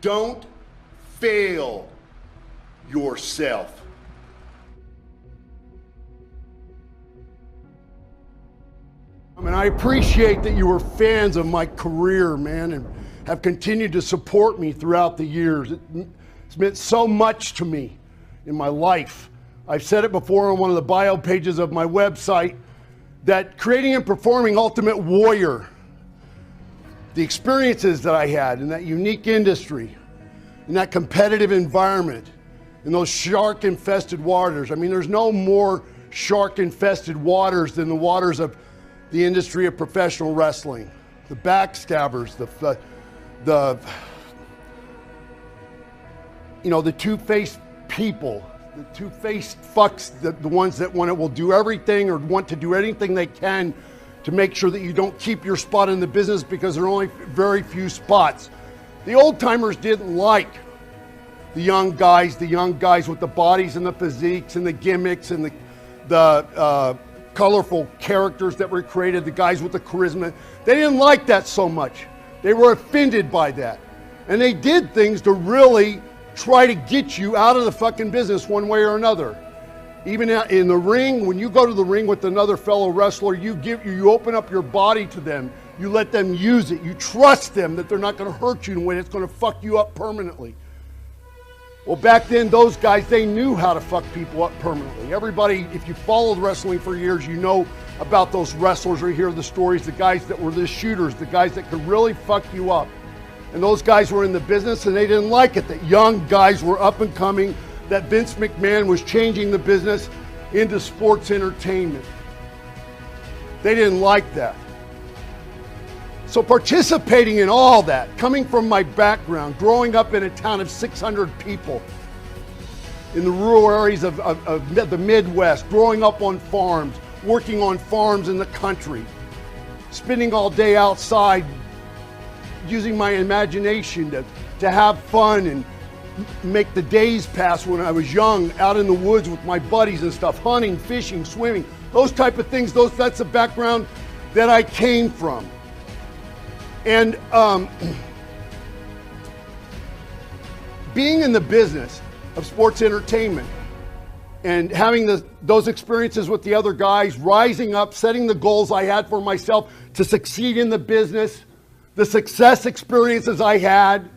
Don't fail yourself. I mean, I appreciate that you were fans of my career, man, and have continued to support me throughout the years. It's meant so much to me in my life. I've said it before on one of the bio pages of my website that creating and performing Ultimate Warrior, the experiences that I had in that unique industry, in that competitive environment, in those shark-infested waters. I mean, there's no more shark-infested waters than the waters of the industry of professional wrestling. The backstabbers, the two-faced people, the two-faced fucks, the ones that will do everything or want to do anything they can to make sure that you don't keep your spot in the business because there are only very few spots. The old timers didn't like the young guys with the bodies and the physiques and the gimmicks and the colorful characters that were created, the guys with the charisma. They didn't like that so much. They were offended by that. And they did things to really try to get you out of the fucking business one way or another. Even in the ring, when you go to the ring with another fellow wrestler, you open up your body to them. You let them use it. You trust them that they're not going to hurt you in a way that's going to fuck you up permanently. Well, back then, those guys, they knew how to fuck people up permanently. Everybody, if you followed wrestling for years, you know about those wrestlers or hear the stories, the guys that were the shooters, the guys that could really fuck you up. And those guys were in the business and they didn't like it, that young guys were up and coming, that Vince McMahon was changing the business into sports entertainment. They didn't like that. So participating in all that, coming from my background, growing up in a town of 600 people, in the rural areas of the Midwest, growing up on farms, working on farms in the country, spending all day outside, using my imagination to have fun and make the days pass when I was young, out in the woods with my buddies and stuff, hunting, fishing, swimming, those type of things. That's the background that I came from. And being in the business of sports entertainment and having those experiences with the other guys, rising up, setting the goals I had for myself to succeed in the business, the success experiences I had.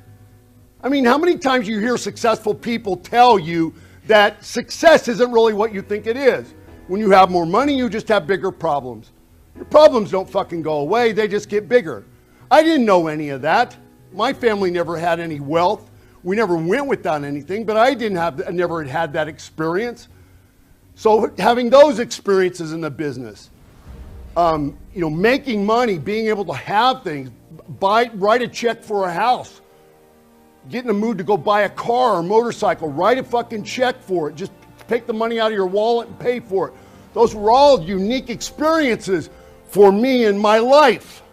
I mean, how many times you hear successful people tell you that success isn't really what you think it is? When you have more money, you just have bigger problems. Your problems don't fucking go away, they just get bigger. I didn't know any of that. My family never had any wealth. We never went without anything, but I never had that experience. So having those experiences in the business, making money, being able to have things, write a check for a house, get in the mood to go buy a car or motorcycle, write a fucking check for it, just take the money out of your wallet and pay for it. Those were all unique experiences for me in my life.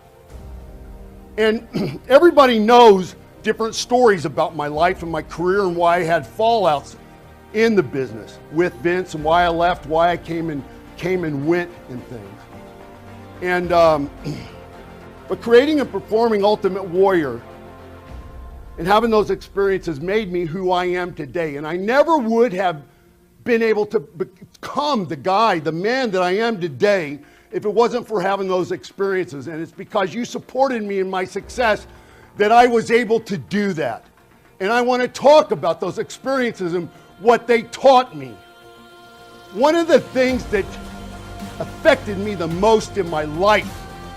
And everybody knows different stories about my life and my career and why I had fallouts in the business with Vince and why I left, why I came and went and things. And but creating and performing Ultimate Warrior and having those experiences made me who I am today. And I never would have been able to become the man that I am today if it wasn't for having those experiences. And it's because you supported me in my success that I was able to do that. And I want to talk about those experiences and what they taught me. One of the things that affected me the most in my life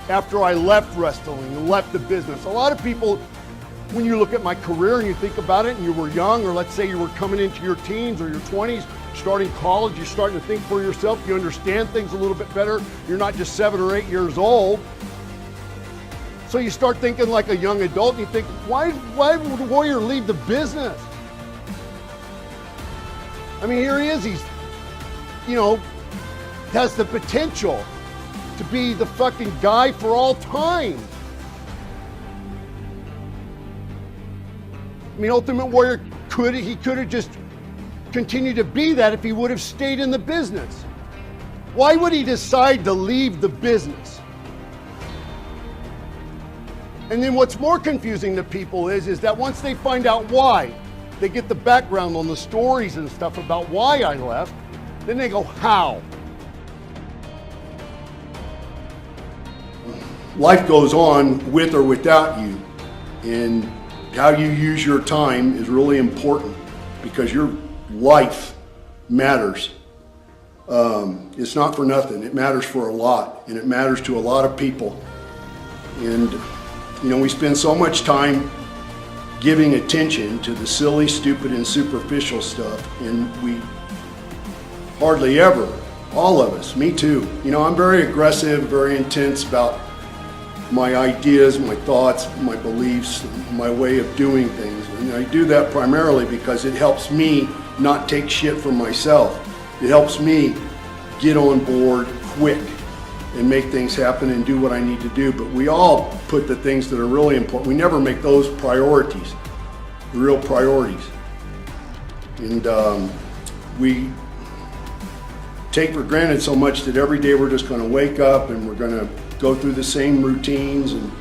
after I left wrestling and left the business, a lot of people, when you look at my career and you think about it and you were young, or let's say you were coming into your teens or your 20s, starting college, you're starting to think for yourself, you understand things a little bit better, you're not just 7 or 8 years old. So you start thinking like a young adult and you think, why would the Warrior leave the business? I mean, here he is, he's, has the potential to be the fucking guy for all time. I mean, Ultimate Warrior could have just continued to be that if he would have stayed in the business. Why would he decide to leave the business? And then what's more confusing to people is that once they find out why, they get the background on the stories and stuff about why I left, then they go, how? Life goes on with or without you, and how you use your time is really important because your life matters. It's not for nothing. It matters for a lot, and it matters to a lot of people. And you know, we spend so much time giving attention to the silly, stupid, and superficial stuff, and we hardly ever, all of us, me too. You know, I'm very aggressive, very intense about my ideas, my thoughts, my beliefs, my way of doing things. And I do that primarily because it helps me not take shit from myself. It helps me get on board quick and make things happen and do what I need to do. But we all put the things that are really important. We never make those priorities, the real priorities. And we take for granted so much that every day we're just going to wake up and we're going to go through the same routines and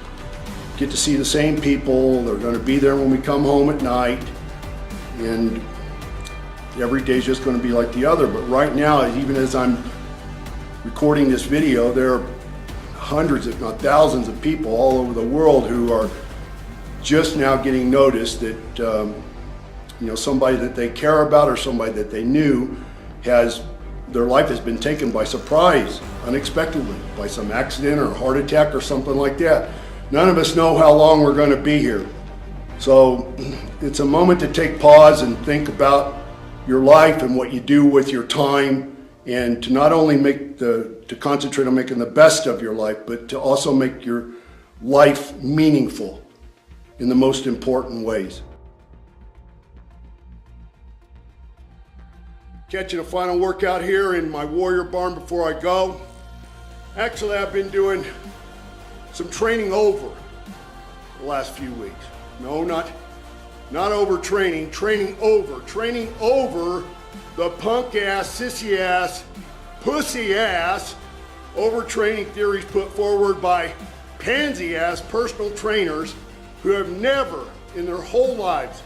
get to see the same people. They're going to be there when we come home at night. And every day is just going to be like the other. But right now, even as I'm recording this video, there are hundreds, if not thousands of people all over the world who are just now getting noticed that you know, somebody that they care about or somebody that they knew their life has been taken by surprise, unexpectedly, by some accident or heart attack or something like that. None of us know how long we're going to be here. So it's a moment to take pause and think about your life and what you do with your time, and to not only to concentrate on making the best of your life, but to also make your life meaningful in the most important ways. Catching a final workout here in my Warrior Barn before I go. Actually, I've been doing some training over the last few weeks. No, not overtraining, training over the punk ass, sissy ass, pussy ass overtraining theories put forward by pansy ass personal trainers who have never in their whole lives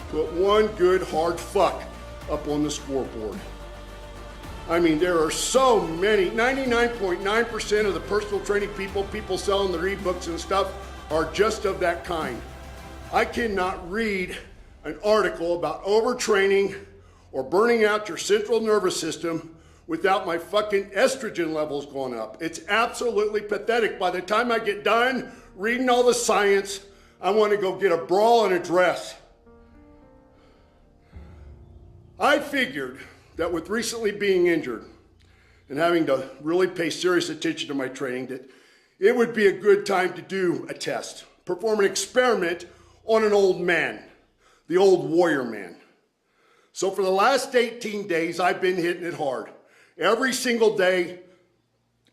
put one good hard fuck up on the scoreboard. I mean, there are so many, 99.9% of the personal training people selling their ebooks and stuff are just of that kind. I cannot read an article about overtraining or burning out your central nervous system without my fucking estrogen levels going up. It's absolutely pathetic. By the time I get done reading all the science, I want to go get a bra and a dress. I figured that with recently being injured and having to really pay serious attention to my training, that it would be a good time to do a test, perform an experiment on an old man, the old warrior man. So for the last 18 days, I've been hitting it hard. Every single day,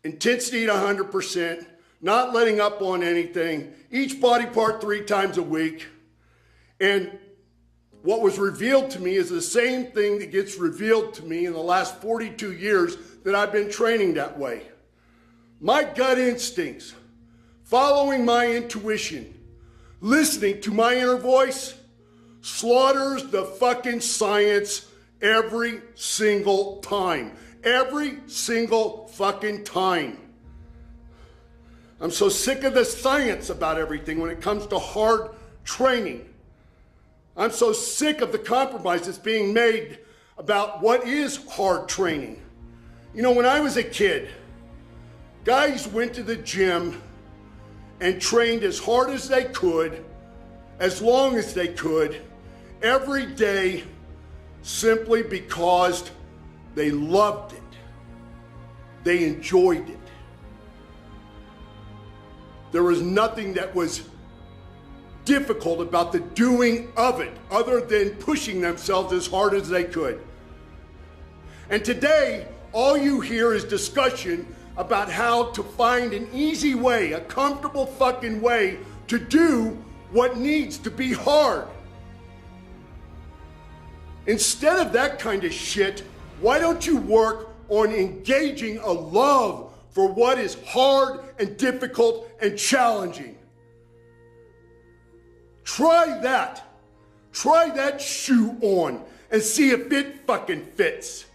intensity at 100%, not letting up on anything, each body part 3 times a week. And what was revealed to me is the same thing that gets revealed to me in the last 42 years that I've been training that way. My gut instincts, following my intuition, listening to my inner voice, slaughters the fucking science every single time. Every single fucking time. I'm so sick of the science about everything when it comes to hard training. I'm so sick of the compromise that's being made about what is hard training. You know, when I was a kid, guys went to the gym and trained as hard as they could, as long as they could, every day, simply because they loved it. They enjoyed it. There was nothing that was difficult about the doing of it other than pushing themselves as hard as they could. And today, all you hear is discussion about how to find an easy way, a comfortable fucking way to do what needs to be hard. Instead of that kind of shit, why don't you work on engaging a love for what is hard and difficult and challenging? Try that. Try that shoe on and see if it fucking fits.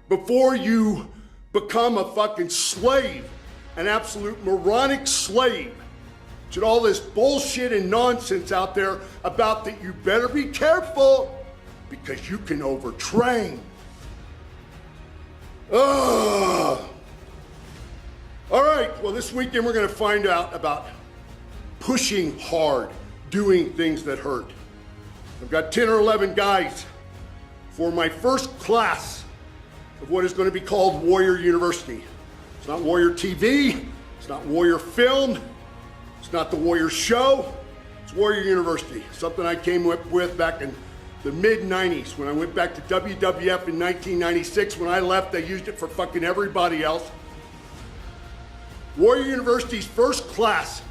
Before you become a fucking slave, an absolute moronic slave to all this bullshit and nonsense out there about that you better be careful because you can overtrain. Ugh. All right, well, this weekend we're going to find out about pushing hard, doing things that hurt. I've got 10 or 11 guys for my first class of what is going to be called Warrior University. It's not Warrior TV, it's not Warrior Film, it's not the Warrior Show, it's Warrior University. Something I came up with back in the mid-90s when I went back to WWF in 1996. When I left, they used it for fucking everybody else. Warrior University's first class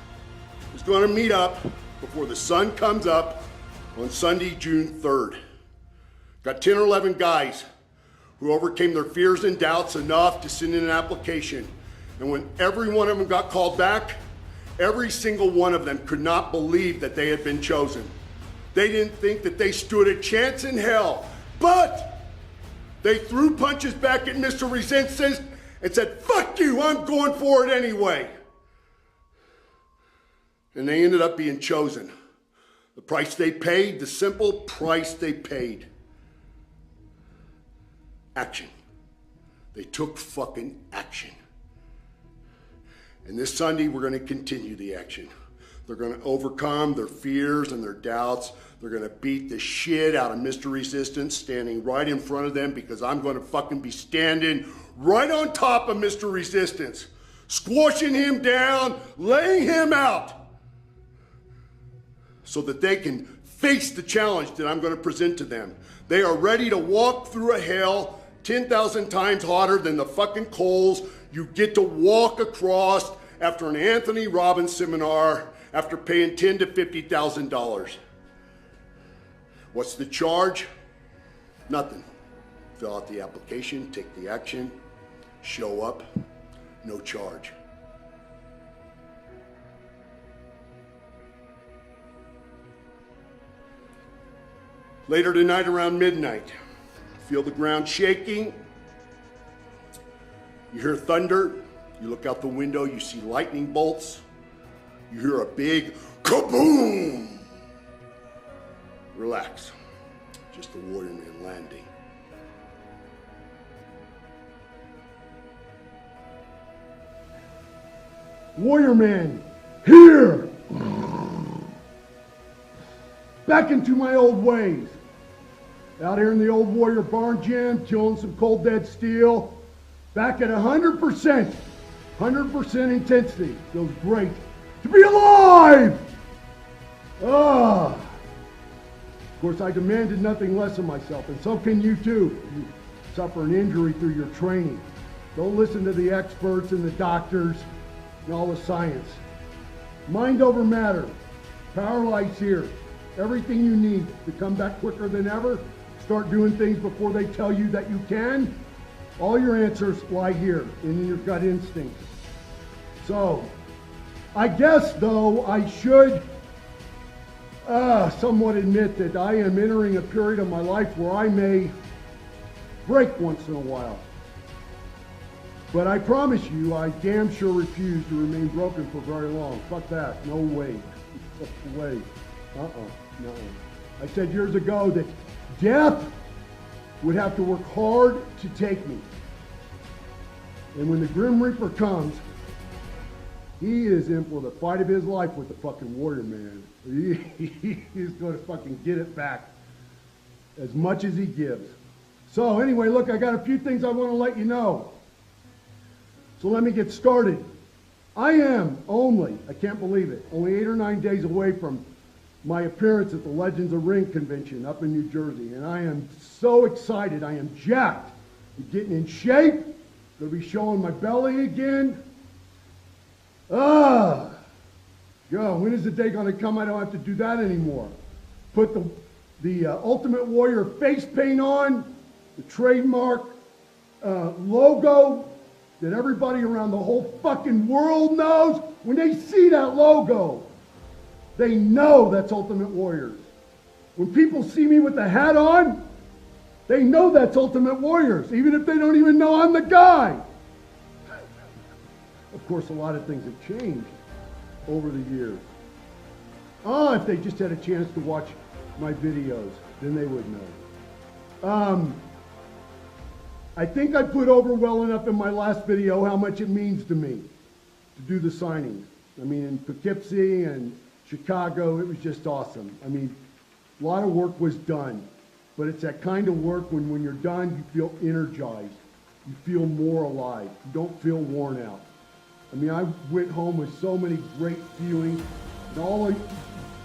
is going to meet up before the sun comes up on Sunday, June 3rd. Got 10 or 11 guys who overcame their fears and doubts enough to send in an application. And when every one of them got called back, every single one of them could not believe that they had been chosen. They didn't think that they stood a chance in hell, but they threw punches back at Mr. Resistance and said, fuck you, I'm going for it anyway. And they ended up being chosen. The price they paid, the simple price they paid. Action. They took fucking action. And this Sunday, we're going to continue the action. They're going to overcome their fears and their doubts. They're going to beat the shit out of Mr. Resistance standing right in front of them because I'm going to fucking be standing right on top of Mr. Resistance, squashing him down, laying him out so that they can face the challenge that I'm going to present to them. They are ready to walk through a hell 10,000 times hotter than the fucking coals you get to walk across after an Anthony Robbins seminar after paying $10,000 to $50,000. What's the charge? Nothing. Fill out the application, take the action, show up, no charge. Later tonight around midnight, feel the ground shaking. You hear thunder. You look out the window, you see lightning bolts. You hear a big kaboom. Relax. Just the Warrior Man landing. Warrior Man, here! Back into my old ways. Out here in the old Warrior Barn Gym, killing some cold dead steel. Back at 100%. 100% intensity. Feels great to be alive! Of course, I demanded nothing less of myself, and so can you too. You suffer an injury through your training. Don't listen to the experts and the doctors and all the science. Mind over matter. Power lies here. Everything you need to come back quicker than ever. Start doing things before they tell you that you can. All your answers lie here in your gut instinct. So, I guess though I should somewhat admit that I am entering a period of my life where I may break once in a while. But I promise you, I damn sure refuse to remain broken for very long. Fuck that. No way. No way. No. I said years ago that death would have to work hard to take me. And when the Grim Reaper comes, he is in for the fight of his life with the fucking Warrior Man. He's going to fucking get it back as much as he gives. So anyway, look, I got a few things I want to let you know. So let me get started. I am only, I can't believe it, only 8 or 9 days away from my appearance at the Legends of Ring convention up in New Jersey. And I am so excited. I am jacked. I'm getting in shape. Going to be showing my belly again. When is the day going to come I don't have to do that anymore? Put the Ultimate Warrior face paint on, the trademark logo that everybody around the whole fucking world knows. When they see that logo, They know that's Ultimate Warriors. When people see me with the hat on, they know that's Ultimate Warriors, even if they don't even know I'm the guy. Of course, a lot of things have changed over the years. If they just had a chance to watch my videos, then they would know. I think I put over well enough in my last video how much it means to me to do the signings. I mean, in Poughkeepsie and Chicago, it was just awesome. I mean, a lot of work was done, but it's that kind of work when you're done, you feel energized. You feel more alive. You don't feel worn out. I mean, I went home with so many great feelings. And all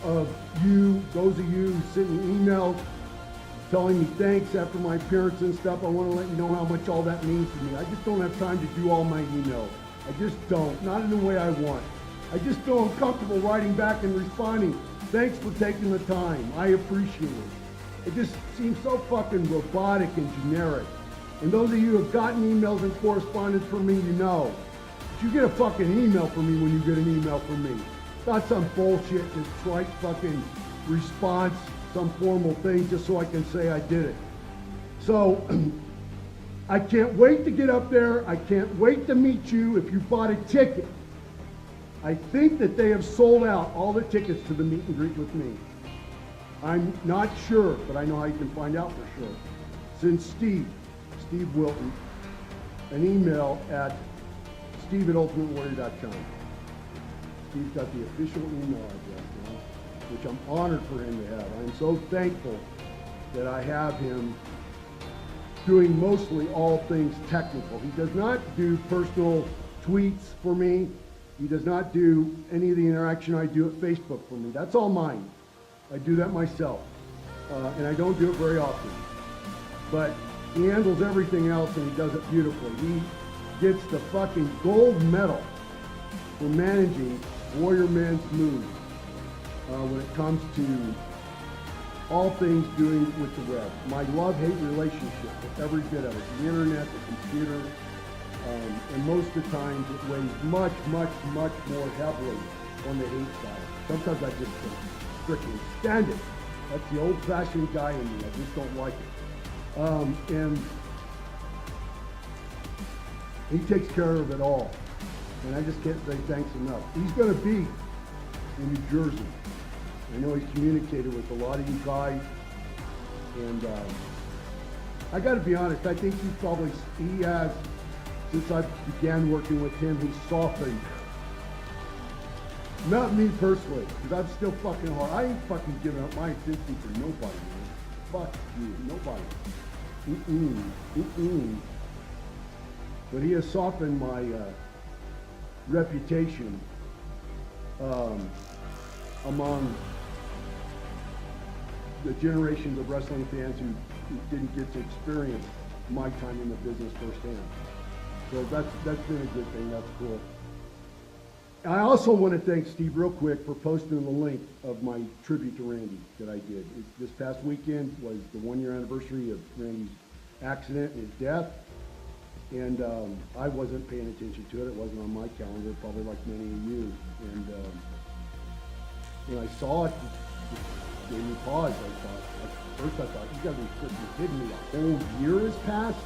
of you, those of you who sent me emails telling me thanks after my appearance and stuff, I want to let you know how much all that means to me. I just don't have time to do all my emails. I just don't. Not in the way I want. I just feel uncomfortable writing back and responding. Thanks for taking the time. I appreciate it. It just seems so fucking robotic and generic. And those of you who have gotten emails and correspondence from me, you know. You get a fucking email from me when you get an email from me. It's not some bullshit, just trite fucking response, some formal thing just so I can say I did it. So, I can't wait to get up there. I can't wait to meet you if you bought a ticket. I think that they have sold out all the tickets to the meet and greet with me. I'm not sure, but I know how you can find out for sure. Send Steve Wilton, an email at steve@ultimatewarrior.com. Steve's got the official email address now, which I'm honored for him to have. I'm so thankful that I have him doing mostly all things technical. He does not do personal tweets for me. He does not do any of the interaction I do at Facebook for me. That's all mine. I do that myself. And I don't do it very often. But he handles everything else and he does it beautifully. He gets the fucking gold medal for managing Warrior Men's moves when it comes to all things doing with the web. My love-hate relationship with every bit of it. The internet, the computer, and most of the times it weighs much, much, much more heavily on the hate side. Sometimes I just can't freaking stand it. That's the old-fashioned guy in me. I just don't like it. And he takes care of it all. And I just can't say thanks enough. He's going to be in New Jersey. I know he's communicated with a lot of you guys. And I got to be honest, I think he has, since I began working with him, he's softened. Not me personally, because I'm still fucking hard. I ain't fucking giving up my attention for nobody, man. Fuck you, nobody. But he has softened my reputation among the generations of wrestling fans who didn't get to experience my time in the business firsthand. So that's been a good thing. That's cool. I also want to thank Steve real quick for posting the link of my tribute to Randy that I did. This past weekend was the 1-year anniversary of Randy's accident and his death. And I wasn't paying attention to it. It wasn't on my calendar, probably like many of you. And when I saw it, it gave me pause. First I thought, you gotta be freaking kidding me. A whole year has passed?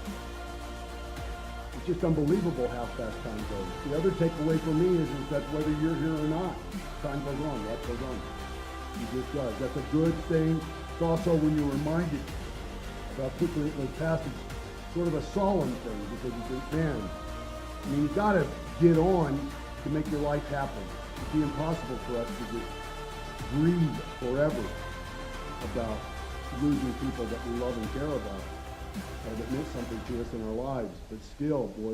It's just unbelievable how fast time goes. The other takeaway for me is that whether you're here or not, time goes on, life goes on. It just does. That's a good thing. It's also when you're reminded about quickly it goes past, it's sort of a solemn thing because you think, man, I mean, you gotta get on to make your life happen. It'd be impossible for us to just breathe forever about losing people that we love and care about. That meant something to us in our lives, but still, boy,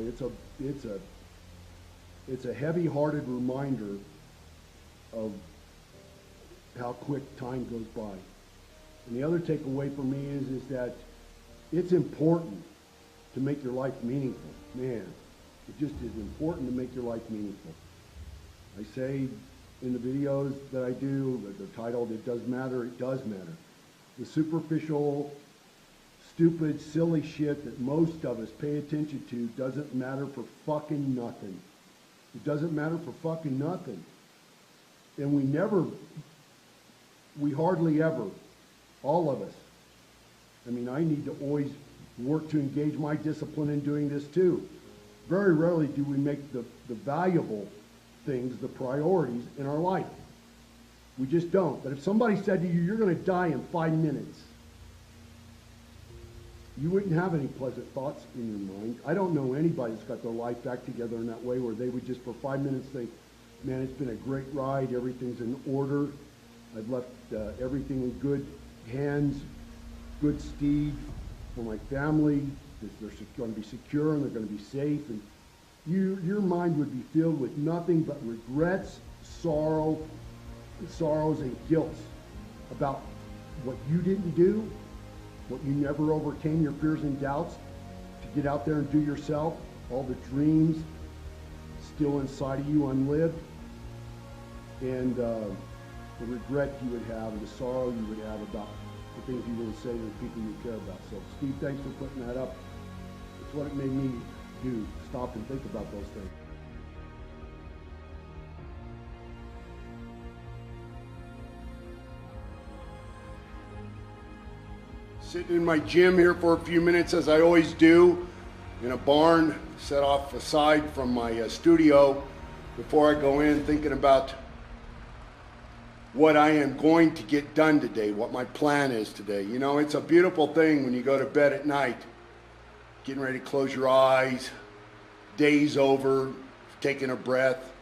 it's a heavy-hearted reminder of how quick time goes by. And the other takeaway for me is that it's important to make your life meaningful. Man, it just is important to make your life meaningful. I say in the videos that I do, the title, "It Does Matter," it does matter. The superficial, stupid, silly shit that most of us pay attention to doesn't matter for fucking nothing. It doesn't matter for fucking nothing. And we never we hardly ever, all of us, I mean, I need to always work to engage my discipline in doing this too. Very rarely do we make the valuable things the priorities in our life. We just don't. But if somebody said to you, you're going to die in 5 minutes, you wouldn't have any pleasant thoughts in your mind. I don't know anybody that's got their life back together in that way where they would just for 5 minutes think, man, it's been a great ride, everything's in order, I've left everything in good hands, good steed for my family, they're going to be secure and they're going to be safe, and your mind would be filled with nothing but regrets, sorrows and guilt about what you didn't do, what you never overcame, your fears and doubts, to get out there and do yourself, all the dreams still inside of you unlived, and the regret you would have and the sorrow you would have about the things you didn't say to the people you care about. So Steve, thanks for putting that up. It's what it made me do, stop and think about those things. Sitting in my gym here for a few minutes, as I always do, in a barn set off aside from my studio before I go in, thinking about what I am going to get done today, what my plan is today. You know, it's a beautiful thing when you go to bed at night, getting ready to close your eyes, day's over, taking a breath.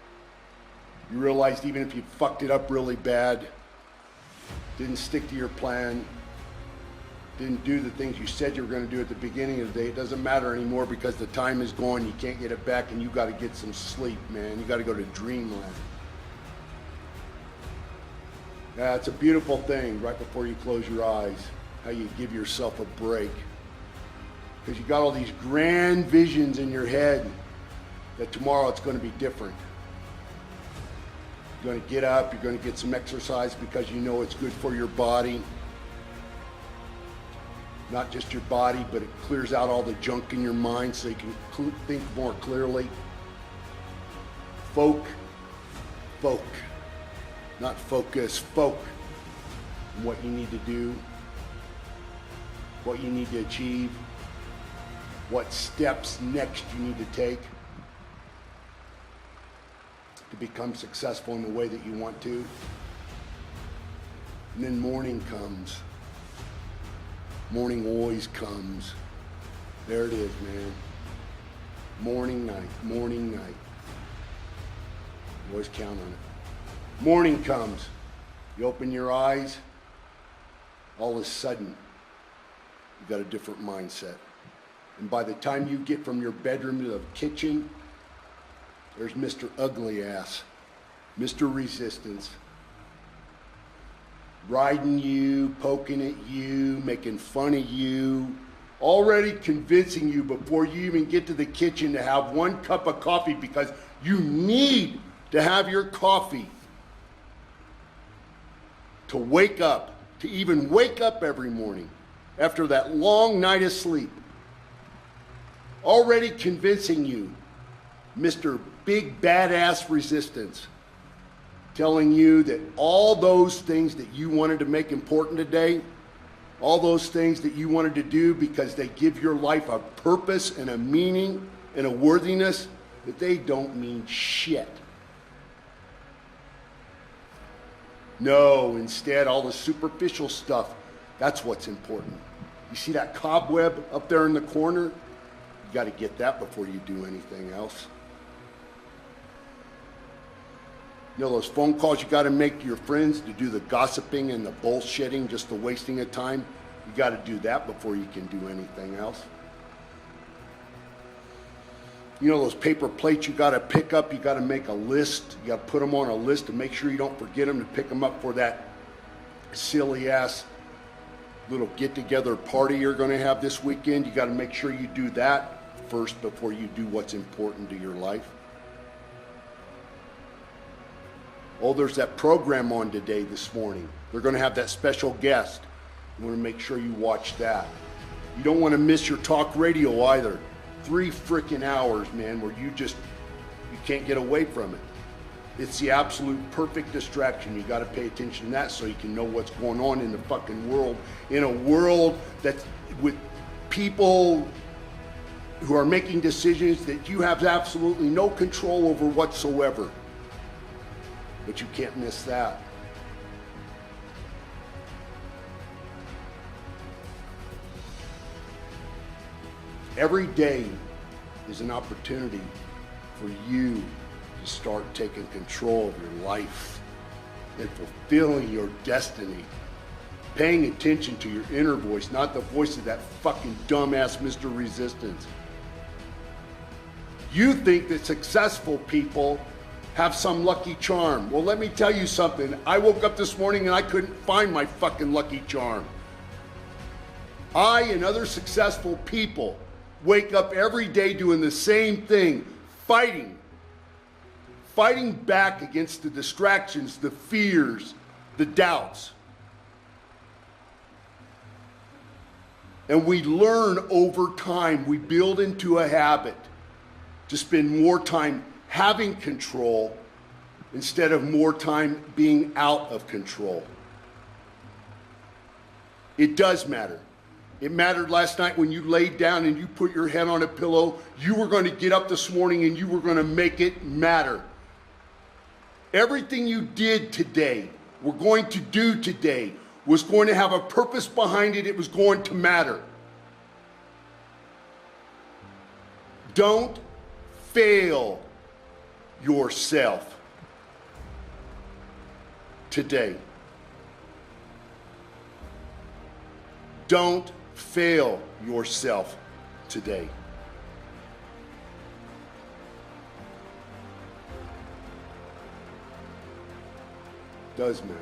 You realized even if you fucked it up really bad, didn't stick to your plan, didn't do the things you said you were going to do at the beginning of the day, it doesn't matter anymore because the time is gone, you can't get it back, and you got to get some sleep, man. You got to go to dreamland. Yeah, it's a beautiful thing right before you close your eyes, how you give yourself a break. Because you got all these grand visions in your head that tomorrow it's going to be different. You're going to get up, you're going to get some exercise because you know it's good for your body. Not just your body, but it clears out all the junk in your mind so you can think more clearly. Folk. Not focus, folk on what you need to do, what you need to achieve, what steps next you need to take to become successful in the way that you want to. And then morning comes. Morning always comes. There it is, man. Morning, night. Always count on it. Morning comes, you open your eyes, all of a sudden, you got a different mindset. And by the time you get from your bedroom to the kitchen, there's Mr. Ugly Ass, Mr. Resistance, riding you, poking at you, making fun of you, already convincing you before you even get to the kitchen to have 1 cup of coffee because you need to have your coffee to wake up, to even wake up every morning after that long night of sleep. Already convincing you, Mr. Big Badass Resistance, telling you that all those things that you wanted to make important today, all those things that you wanted to do because they give your life a purpose and a meaning and a worthiness, that they don't mean shit. No, instead, all the superficial stuff, that's what's important. You see that cobweb up there in the corner? You got to get that before you do anything else. You know those phone calls you got to make to your friends to do the gossiping and the bullshitting, just the wasting of time? You got to do that before you can do anything else. You know those paper plates you got to pick up, you got to make a list. You got to put them on a list to make sure you don't forget them, to pick them up for that silly ass little get-together party you're going to have this weekend. You got to make sure you do that first before you do what's important to your life. Oh, there's that program on today this morning. They're going to have that special guest. You want to make sure you watch that. You don't want to miss your talk radio either. 3 freaking hours, man, where you can't get away from it. It's the absolute perfect distraction. You got to pay attention to that so you can know what's going on in the fucking world. In a world that's with people who are making decisions that you have absolutely no control over whatsoever. But you can't miss that. Every day is an opportunity for you to start taking control of your life and fulfilling your destiny. Paying attention to your inner voice, not the voice of that fucking dumbass Mr. Resistance. You think that successful people have some lucky charm. Well, let me tell you something. I woke up this morning and I couldn't find my fucking lucky charm. I and other successful people wake up every day doing the same thing, fighting back against the distractions, the fears, the doubts. And we learn over time, we build into a habit to spend more time having control instead of more time being out of control. It does matter. It mattered last night when you laid down and you put your head on a pillow. You were going to get up this morning and you were going to make it matter. Everything you did today, were going to do today, was going to have a purpose behind it. It was going to matter. Don't fail yourself today. Don't fail yourself today. Does matter.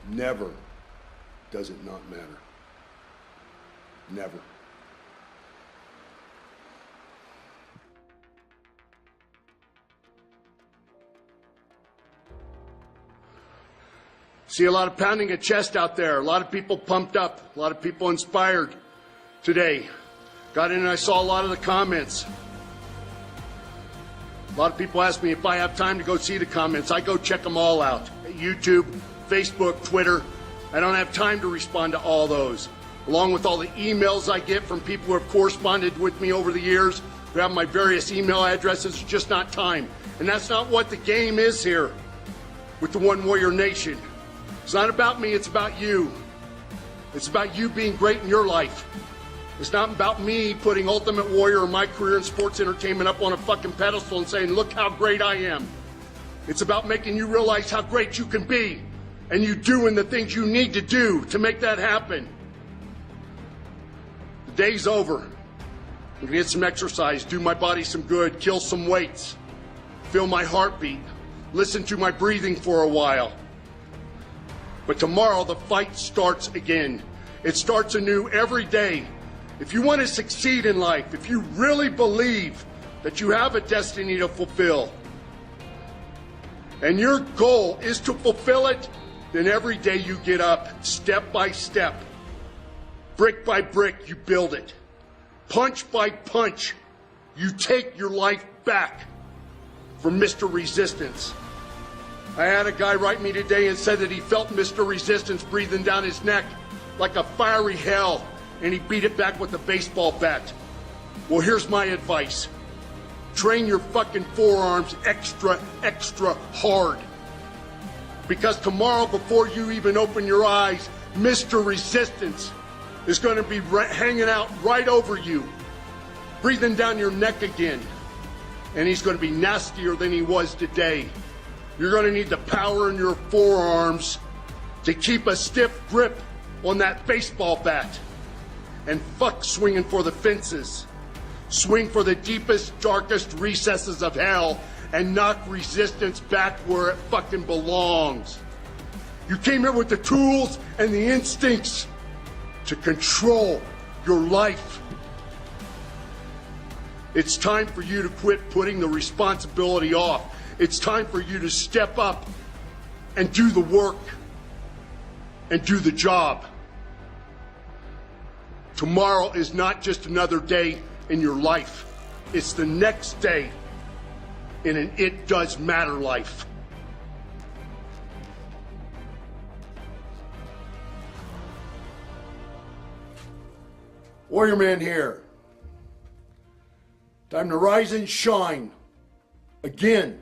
Never does it not matter. Never. See a lot of pounding of chest out there, a lot of people pumped up, a lot of people inspired today. Got in and I saw a lot of the comments. A lot of people ask me if I have time to go see the comments. I go check them all out. YouTube, Facebook, Twitter. I don't have time to respond to all those. Along with all the emails I get from people who have corresponded with me over the years, who have my various email addresses, it's just not time. And that's not what the game is here with the One Warrior Nation. It's not about me, it's about you. It's about you being great in your life. It's not about me putting Ultimate Warrior or my career in sports entertainment up on a fucking pedestal and saying, look how great I am. It's about making you realize how great you can be and you doing the things you need to do to make that happen. The day's over. I'm gonna get some exercise, do my body some good, kill some weights, feel my heartbeat, listen to my breathing for a while. But tomorrow the fight starts again. It starts anew every day. If you want to succeed in life, if you really believe that you have a destiny to fulfill, and your goal is to fulfill it, then every day you get up, step by step, brick by brick, you build it. Punch by punch, you take your life back from Mr. Resistance. I had a guy write me today and said that he felt Mr. Resistance breathing down his neck like a fiery hell, and he beat it back with a baseball bat. Well, here's my advice. Train your fucking forearms extra, extra hard. Because tomorrow, before you even open your eyes, Mr. Resistance is going to be hanging out right over you, breathing down your neck again. And he's going to be nastier than he was today. You're going to need the power in your forearms to keep a stiff grip on that baseball bat. And fuck swinging for the fences. Swing for the deepest, darkest recesses of hell and knock Resistance back where it fucking belongs. You came here with the tools and the instincts to control your life. It's time for you to quit putting the responsibility off. It's time for you to step up and do the work and do the job. Tomorrow is not just another day in your life. It's the next day. in an it does matter life. Warrior Man here. Time to rise and shine again.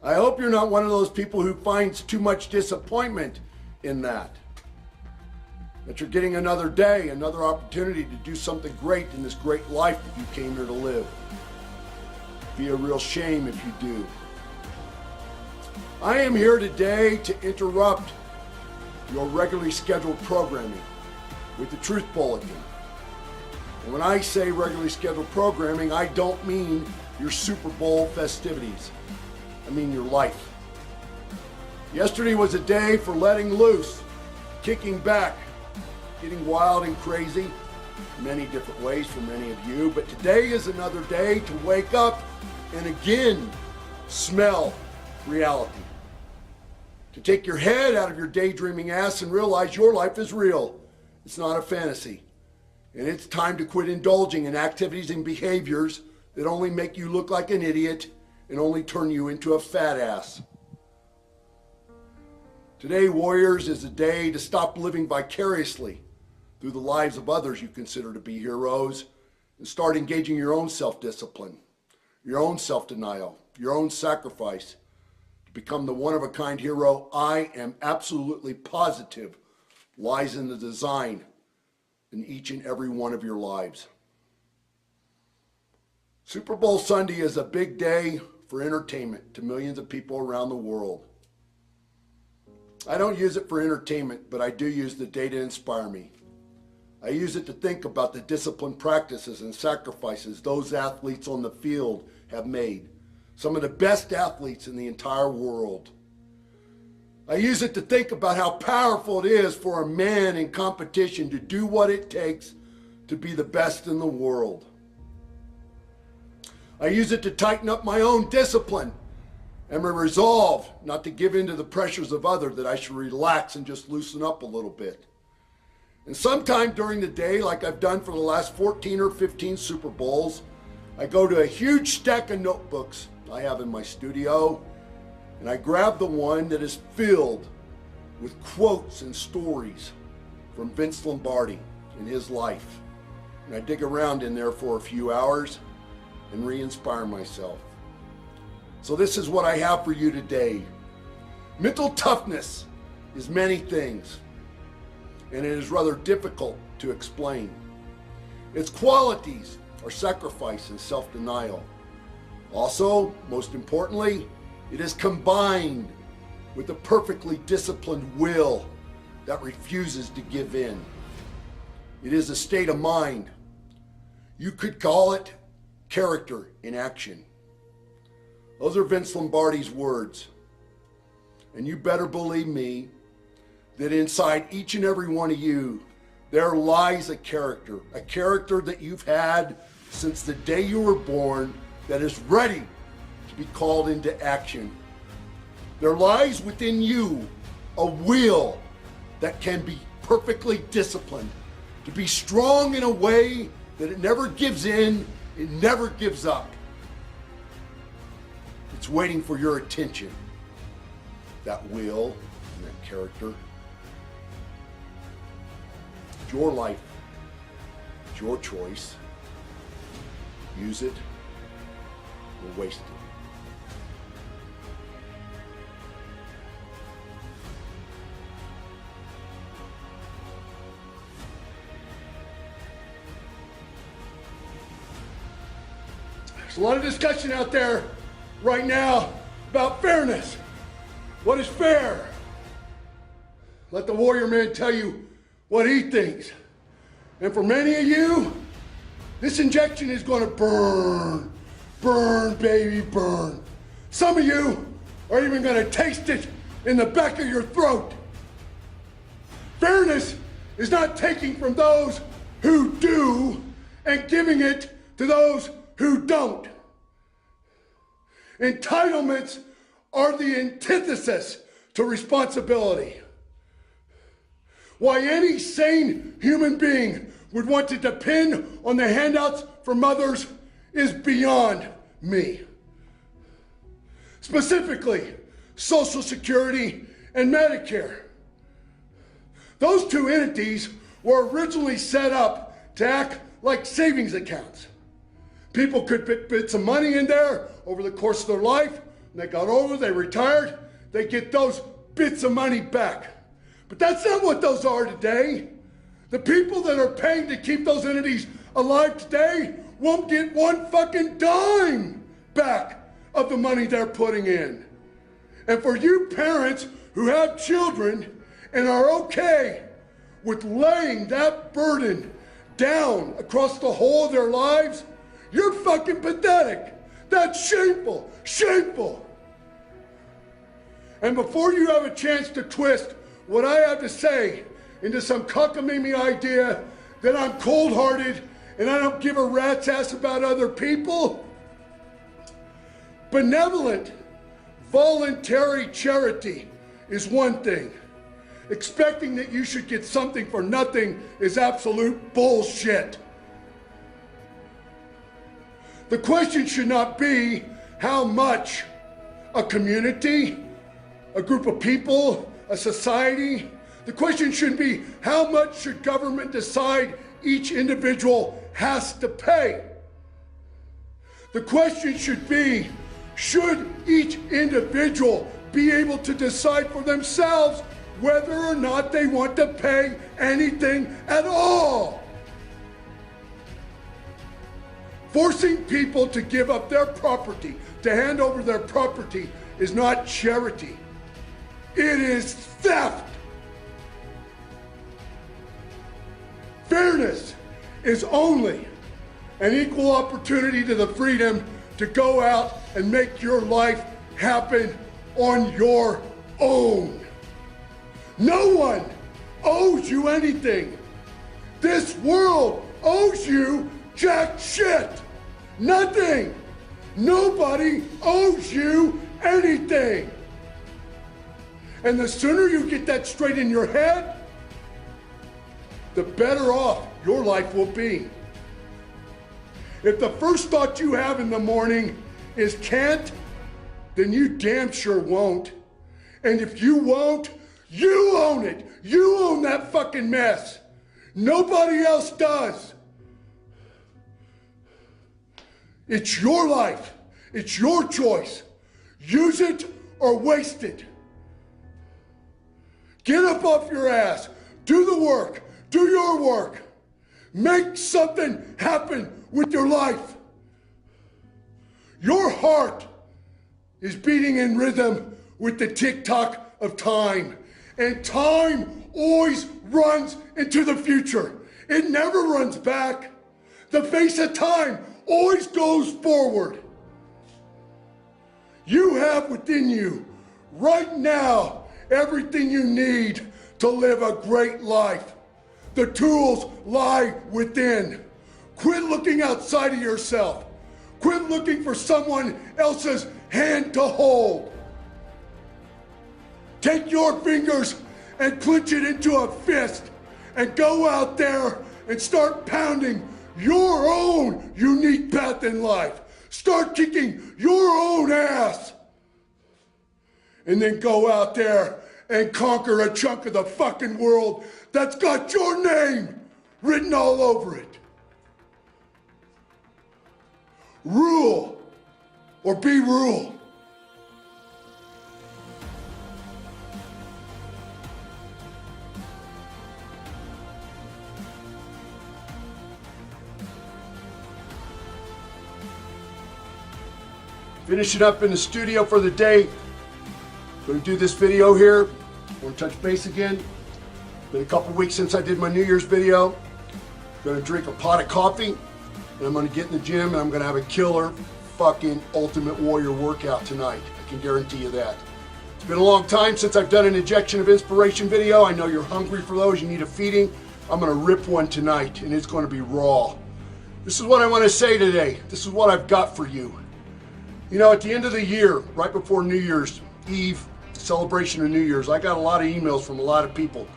I hope you're not one of those people who finds too much disappointment in that. That you're getting another day, another opportunity to do something great in this great life that you came here to live. It'd be a real shame if you do. I am here today to interrupt your regularly scheduled programming with the Truth Bulletin. And when I say regularly scheduled programming, I don't mean your Super Bowl festivities. I mean your life. Yesterday was a day for letting loose, kicking back, getting wild and crazy in many different ways for many of you. But today is another day to wake up and again smell reality. To take your head out of your daydreaming ass and realize your life is real. It's not a fantasy. And it's time to quit indulging in activities and behaviors that only make you look like an idiot and only turn you into a fat ass. Today, Warriors, is a day to stop living vicariously through the lives of others you consider to be heroes and start engaging your own self-discipline, your own self-denial, your own sacrifice to become the one-of-a-kind hero I am absolutely positive lies in the design in each and every one of your lives. Super Bowl Sunday is a big day for entertainment to millions of people around the world. I don't use it for entertainment, but I do use the day to inspire me. I use it to think about the disciplined practices and sacrifices those athletes on the field have made. Some of the best athletes in the entire world. I use it to think about how powerful it is for a man in competition to do what it takes to be the best in the world. I use it to tighten up my own discipline and my resolve not to give in to the pressures of others, that I should relax and just loosen up a little bit. And sometime during the day, like I've done for the last 14 or 15 Super Bowls, I go to a huge stack of notebooks I have in my studio, and I grab the one that is filled with quotes and stories from Vince Lombardi and his life. And I dig around in there for a few hours and re-inspire myself. So this is what I have for you today. Mental toughness is many things, and it is rather difficult to explain. Its qualities are sacrifice and self-denial. Also, most importantly, it is combined with a perfectly disciplined will that refuses to give in. It is a state of mind. You could call it character in action. Those are Vince Lombardi's words. And you better believe me that inside each and every one of you, there lies a character that you've had since the day you were born that is ready to be called into action. There lies within you a will that can be perfectly disciplined, to be strong in a way that it never gives in, it never gives up. It's waiting for your attention, that will and that character. It's your life, it's your choice. Use it or waste it. There's a lot of discussion out there right now about fairness. What is fair? Let the Warrior Man tell you what he thinks. And for many of you, this injection is going to burn. Burn, baby, burn. Some of you are even going to taste it in the back of your throat. Fairness is not taking from those who do and giving it to those who don't. Entitlements are the antithesis to responsibility. Why any sane human being would want to depend on the handouts from others is beyond me. Specifically, Social Security and Medicare. Those two entities were originally set up to act like savings accounts. People could put bits of money in there over the course of their life. When they got older, they retired, they get those bits of money back. But that's not what those are today. The people that are paying to keep those entities alive today won't get one fucking dime back of the money they're putting in. And for you parents who have children and are okay with laying that burden down across the whole of their lives, you're fucking pathetic. That's shameful, shameful. And before you have a chance to twist what I have to say into some cockamamie idea that I'm cold-hearted and I don't give a rat's ass about other people, benevolent, voluntary charity is one thing. Expecting that you should get something for nothing is absolute bullshit. The question should not be how much a community, a group of people, a society. The question should be how much should government decide each individual has to pay? The question should be, should each individual be able to decide for themselves whether or not they want to pay anything at all? Forcing people to give up their property, to hand over their property, is not charity. It is theft. Fairness is only an equal opportunity to the freedom to go out and make your life happen on your own. No one owes you anything. This world owes you jack shit. Nothing. Nobody owes you anything. And the sooner you get that straight in your head, the better off your life will be. If the first thought you have in the morning is can't, then you damn sure won't. And if you won't, you own it. You own that fucking mess. Nobody else does. It's your life. It's your choice. Use it or waste it. Get up off your ass. Do the work. Do your work. Make something happen with your life. Your heart is beating in rhythm with the tick-tock of time. And time always runs into the future. It never runs back. The face of time always goes forward. You have within you, right now, everything you need to live a great life. The tools lie within. Quit looking outside of yourself. Quit looking for someone else's hand to hold. Take your fingers and clench it into a fist and go out there and start pounding your own unique path in life. Start kicking your own ass. And then go out there and conquer a chunk of the fucking world that's got your name written all over it. Rule or be ruled. Finishing up in the studio for the day. Going to do this video here. Want to touch base again. Been a couple weeks since I did my New Year's video. Going to drink a pot of coffee, and I'm going to get in the gym, and I'm going to have a killer fucking Ultimate Warrior workout tonight. I can guarantee you that. It's been a long time since I've done an injection of inspiration video. I know you're hungry for those. You need a feeding. I'm going to rip one tonight, and it's going to be raw. This is what I want to say today. This is what I've got for you. You know, at the end of the year, right before New Year's Eve, celebration of New Year's, I got a lot of emails from a lot of people,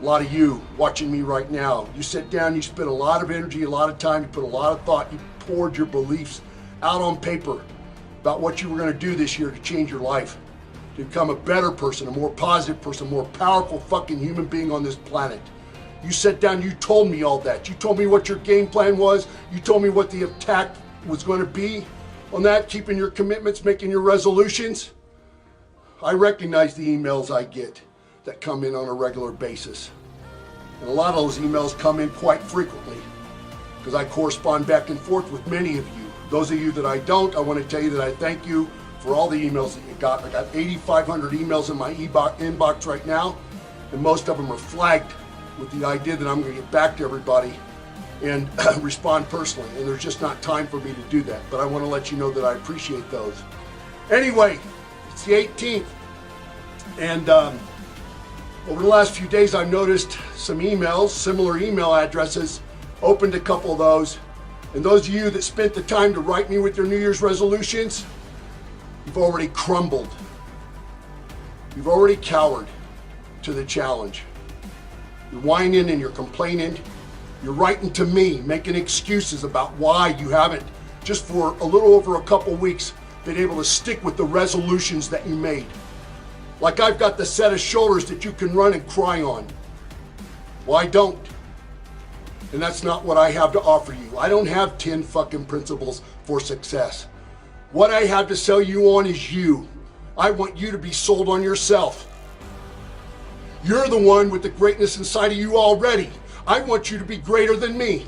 a lot of you watching me right now. You sit down, you spend a lot of energy, a lot of time, you put a lot of thought, you poured your beliefs out on paper about what you were going to do this year to change your life, to become a better person, a more positive person, a more powerful fucking human being on this planet. You sat down, you told me all that. You told me what your game plan was. You told me what the attack was going to be on that, keeping your commitments, making your resolutions. I recognize the emails I get that come in on a regular basis. And a lot of those emails come in quite frequently because I correspond back and forth with many of you. Those of you that I don't, I want to tell you that I thank you for all the emails that you got. I got 8,500 emails in my inbox right now, and most of them are flagged with the idea that I'm going to get back to everybody and respond personally, and there's just not time for me to do that. But I want to let you know that I appreciate those. Anyway, it's the 18th, and over the last few days I've noticed some emails, similar email addresses, opened a couple of those, and those of you that spent the time to write me with your New Year's resolutions, you've already crumbled. You've already cowered to the challenge. You're whining and you're complaining. You're writing to me, making excuses about why you haven't, just for a little over a couple weeks, been able to stick with the resolutions that you made. Like I've got the set of shoulders that you can run and cry on. Well, I don't. And that's not what I have to offer you. I don't have 10 fucking principles for success. What I have to sell you on is you. I want you to be sold on yourself. You're the one with the greatness inside of you already. I want you to be greater than me.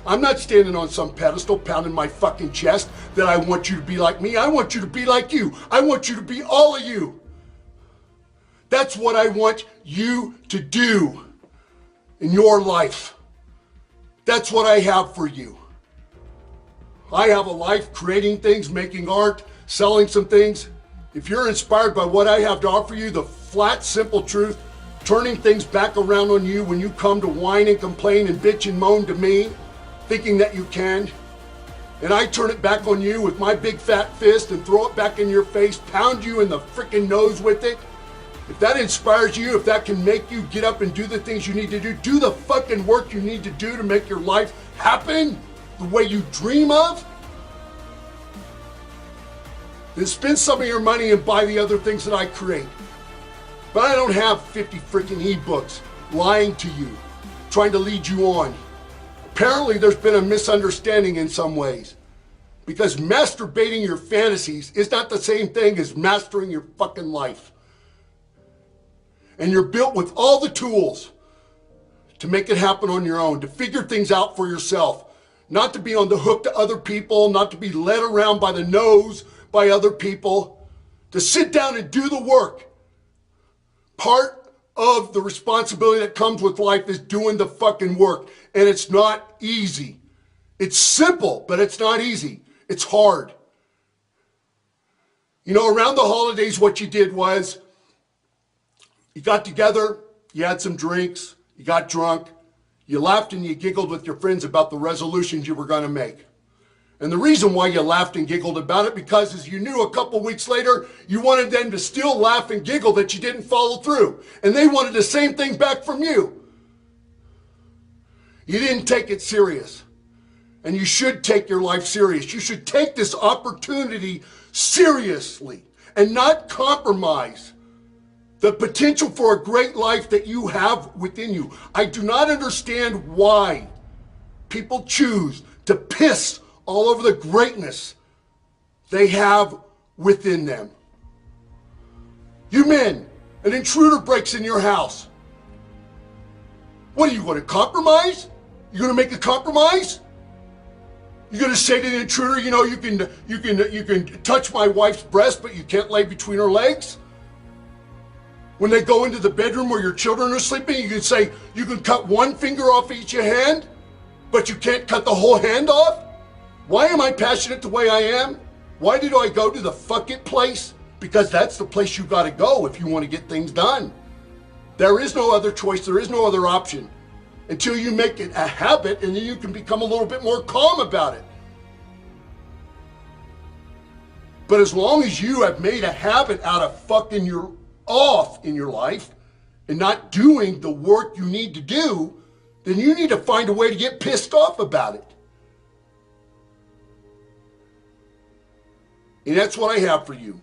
I'm not standing on some pedestal pounding my fucking chest that I want you to be like me. I want you to be like you. I want you to be all of you. That's what I want you to do in your life. That's what I have for you. I have a life creating things, making art, selling some things. If you're inspired by what I have to offer you, the flat, simple truth, turning things back around on you when you come to whine and complain and bitch and moan to me, thinking that you can, and I turn it back on you with my big fat fist and throw it back in your face, pound you in the freaking nose with it. If that inspires you, if that can make you get up and do the things you need to do the fucking work you need to do to make your life happen the way you dream of, then spend some of your money and buy the other things that I create. But I don't have 50 freaking ebooks lying to you, trying to lead you on. Apparently there's been a misunderstanding in some ways, because masturbating your fantasies is not the same thing as mastering your fucking life. And you're built with all the tools to make it happen on your own, to figure things out for yourself, not to be on the hook to other people, not to be led around by the nose by other people, to sit down and do the work. Part of the responsibility that comes with life is doing the fucking work, and it's not easy. It's simple, but it's not easy. It's hard. You know, around the holidays, what you did was you got together, you had some drinks, you got drunk, you laughed and you giggled with your friends about the resolutions you were going to make. And the reason why you laughed and giggled about it, because as you knew a couple weeks later, you wanted them to still laugh and giggle that you didn't follow through. And they wanted the same thing back from you. You didn't take it serious. And you should take your life serious. You should take this opportunity seriously and not compromise the potential for a great life that you have within you. I do not understand why people choose to piss all over the greatness they have within them. You men, an intruder breaks in your house. What are you going to compromise? You going to make a compromise? You're going to say to the intruder, you know, you can touch my wife's breast, but you can't lay between her legs? When they go into the bedroom where your children are sleeping, you can say, you can cut one finger off each hand, but you can't cut the whole hand off? Why am I passionate the way I am? Why did I go to the fuck it place? Because that's the place you got to go if you want to get things done. There is no other choice. There is no other option until you make it a habit, and then you can become a little bit more calm about it. But as long as you have made a habit out of fucking your off in your life and not doing the work you need to do, then you need to find a way to get pissed off about it. And that's what I have for you.